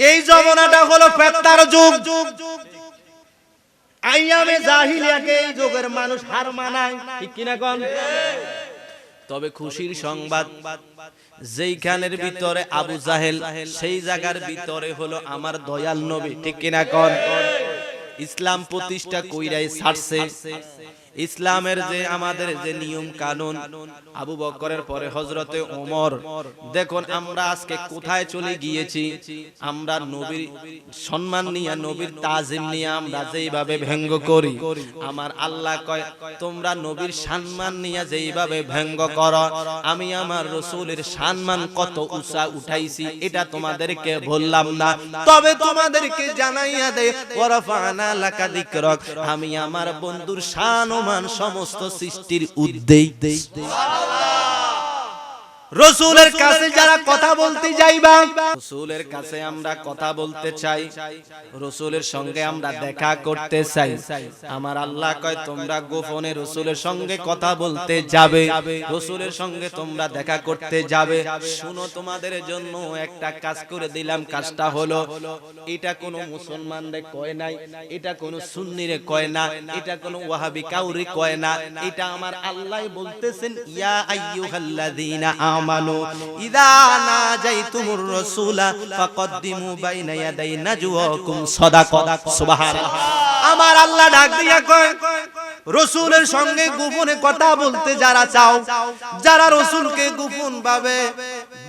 এই জমানাটা হলো ফেতনার যুগ। আইয়ামে জাহিলিয়াকে এই যুগের মানুষ হার মানায়, ঠিক কিনা কোন? তবে খুশির সংবাদ, যেইখানের ভিতরে আবু জাহেল, সেই জায়গার ভিতরে হলো আমার দয়াল নবী, ঠিক কিনা কোন? ইসলাম প্রতিষ্ঠা কইরাই ছাড়ছে। ইসলামের যে আমাদের যে নিয়ম কানুন, আবু বকরের পরে হযরতে ওমর। দেখুন আমরা আজকে কোথায় চলে গিয়েছি। আমরা নবীর সম্মান নিয়ে, নবীর তাজিম নিয়ে আমরা যেইভাবে ব্যঙ্গ করি, আমার আল্লাহ কয় তোমরা নবীর সম্মান নিয়ে যেইভাবে ব্যঙ্গ করো, আমি আমার রাসূলের সম্মান কত উঁচা উঠাইছি এটা তোমাদেরকে বললাম না। তবে তোমাদেরকে জানাইয়া দেই, ওয়ারাফানা লাকা যিকরাক, আমি আমার বন্ধুর শান মান সমস্ত সৃষ্টির উদ্দেশ্যে। রাসূলের কাছে যারা কথা বলতে যাইবা, রাসূলের কাছে আমরা কথা বলতে চাই, রাসূলের সঙ্গে আমরা দেখা করতে চাই, আমার আল্লাহ কয় তোমরা গোপনে রাসূলের সঙ্গে কথা বলতে যাবে, রাসূলের সঙ্গে তোমরা দেখা করতে যাবে। শুনো, তোমাদের জন্য একটা কাজ করে দিলাম। কাজটা হলো, এটা কোনো মুসলমানরে কয় নাই, এটা কোনো সুন্নিরে কয় না, এটা কোনো ওয়াহাবি কাউরি কয় না, এটা আমার আল্লাহ বলতেছেন, ইয়া আইয়ুহাল্লাযীনা আমানু ইযা নাজাইতুমুর রাসূলা ফাকদ্দিমু বাইনা ইয়াদাই নাজওয়াকুম সাদাকা। সুবহানাল্লাহ। আমার আল্লাহ ডাক দিয়া কয়, রাসূলের সঙ্গে গোপনে কথা বলতে যারা চাও, যারা রাসূলকে গোপন ভাবে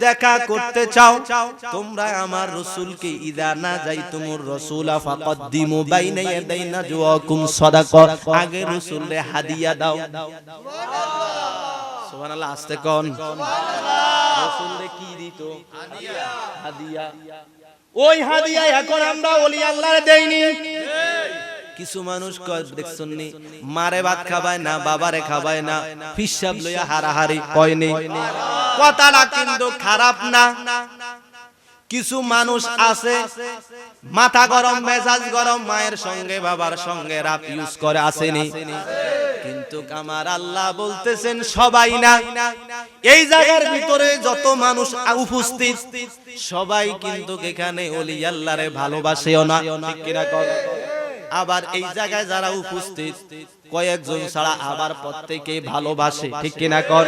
দেখা করতে চাও, তোমরা আমার রাসূলকে ইযা নাজাইতুমুর রাসূলা ফাকদ্দিমু বাইনা ইয়াদাই নাজওয়াকুম সাদাকা, আগে রাসূলকে হাদিয়া দাও। সুবহানাল্লাহ। আস্তে কোন? রাসূলকে কি দিত? হাদিয়া। হাদিয়া। ওই হাদিয়া এখন আমরা ওলি আল্লাহরে দেইনি। কিছু মানুষ কয় দেখছনি, মারে ভাত খাবায় না, বাবারে খাবায় না, হিসাব লইয়া হারাহারি কয়নি। কথাটা কিন্তু খারাপ না। কিছু মানুষ আছে মাথা গরম, মেজাজ গরম, মায়ের সঙ্গে বাবার সঙ্গে রাপ ইউজ করে, আসেনি? কিন্তু আমার আল্লাহ বলতেছেন সবাই না। এই জায়গার ভিতরে যত মানুষ উপস্থিত সবাই কিন্তু এখানে ওলি আল্লাহরে ভালোবাসেও না, ঠিক কিনা কর? আবার এই জায়গায় যারা উপস্থিত কয়েকজন ছাড়া আবার প্রত্যেকেই ভালোবাসে, ঠিক কিনা কর?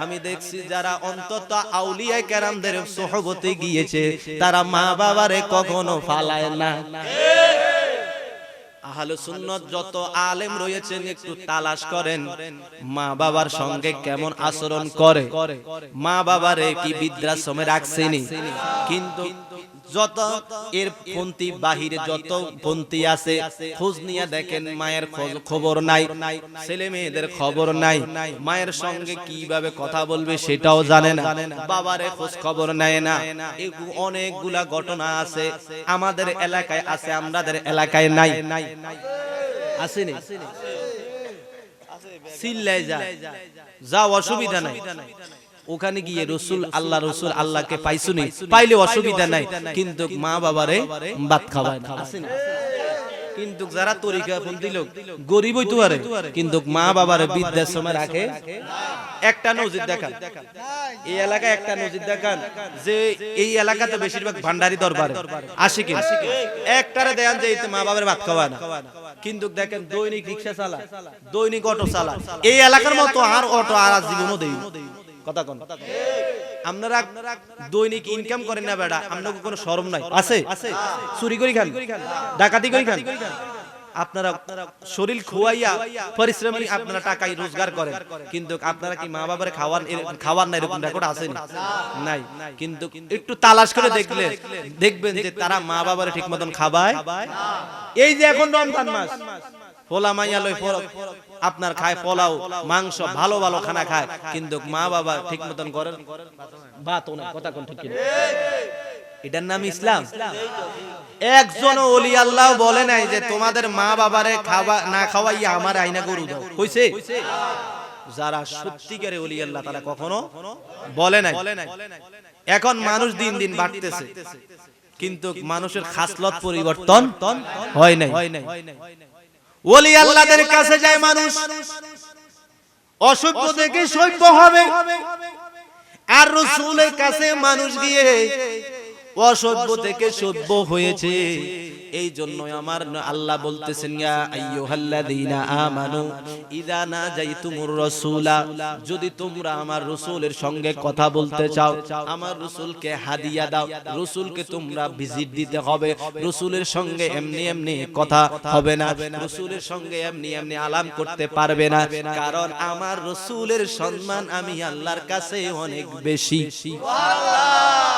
আমি দেখছি যারা অন্তত আউলিয়া কেরামদের সোহবতে গিয়েছে, তারা মা বাবারে কখনো ফালায় না। আহলে সুন্নাত যত আলেম রয়েছেন একটু তালাশ করেন, মা বাবার সঙ্গে কেমন আচরণ করে, মা বাবারে কি বৃদ্ধাশ্রমে রাখছেনি? কিন্তু যত এর পন্থী বাহিরে যত পন্থী আছে, খোঁজ নিয়ে দেখেন মায়ের খবর নাই, ছেলে মেয়েদের খবর নাই, মায়ের সঙ্গে কিভাবে কথা বলবে সেটাও জানে না, বাবারে খোঁজ খবর নেয় না। অনেকগুলা ঘটনা আছে, আমাদের এলাকায় আছে, আমাদের এলাকায় নাই। আসেনি? সিল্লাই যা যাও, অসুবিধা নাই। ওখানে গিয়ে রসুল আল্লাহকে পাইছুনি, পাইলে অসুবিধা নাই, কিন্তু মা বাবারে ভাত খাওয়ায় না। কিন্তু যারা তরিকাপন্থী লোক গরিব হইতে পারে, কিন্তু মা বাবারে বৃদ্ধাশ্রমে রাখে। একটা নজির দেখান এই এলাকায়, একটা নজির দেখান যে এই এলাকাতে বেশিরভাগ ভান্ডারি দরবারে আসে কি একটারে দেন যে মা বাবার ভাত খাওয়ায় না, কিন্তু দেখেন দৈনিক রিক্সা চালা, দৈনিক অটো চালা, এই এলাকার মতো আর অটো আর জীবনও দেই। কথা কোন? আপনারা দৈনিক ইনকাম করেন না বেটা, আপনাকে কোনো শরম নাই? আছে? চুরি করে খান, ডাকাতি করে খান, আপনারা শরীর খোয়াইয়া পরিশ্রমী আপনারা টাকাই রোজগার করেন, কিন্তু আপনারা কি মা বাবার খাওয়ার না? এরকম রেকর্ড আছে নাই? কিন্তু একটু তালাশ করে দেখলে দেখবেন যে তারা মা বাবার ঠিক মতন খাবায়। এই যে এখন রমজান মাস, পোলা মাইয়া লই আপনার খায় পোলাও মাংস, ভালো ভালো খানা খায়, কিন্তু মা বাবা ঠিক মতন করেন ভাত না। কথা কোন? ঠিক কিনা? এটার নাম ইসলাম? একজন ওলি আল্লাহ বলে নাই যে তোমাদের মা বাবারে খাওয়া না খাওয়াইয়া আমার আইনা গরু দাও, কইছে? যারা সত্যিকারে ওলি আল্লাহ তারা কখনো বলে নাই। এখন মানুষ দিন দিন বাড়তেছে, কিন্তু মানুষের খাসলত পরিবর্তন হয় নাই। ওলি আল্লাহদের কাছে যায় মানুষ, অসভ্য থেকে সভ্য হবে। আর রাসূলের কাছে মানুষ গিয়ে অসভ্য থেকে সভ্য হয়েছে। এই জন্য আমার আল্লাহ বলতেছেন ইয়া আইয়ুহাল্লাযীনা আমানু ইযা নাজাইতুমুর রাসূলা, যদি তোমরা আমার রাসূলের সঙ্গে কথা বলতে চাও, আমার রাসূলকে হাদিয়া দাও, রাসূলকে তোমরা ভিজিট দিতে হবে। রাসূলের সঙ্গে এমনি এমনি কথা হবে না, রাসূলের সঙ্গে এমনি এমনি আলাপ করতে পারবে না, কারণ আমার রাসূলের সম্মান আমি আল্লাহর কাছে অনেক বেশি। সুবহানাল্লাহ।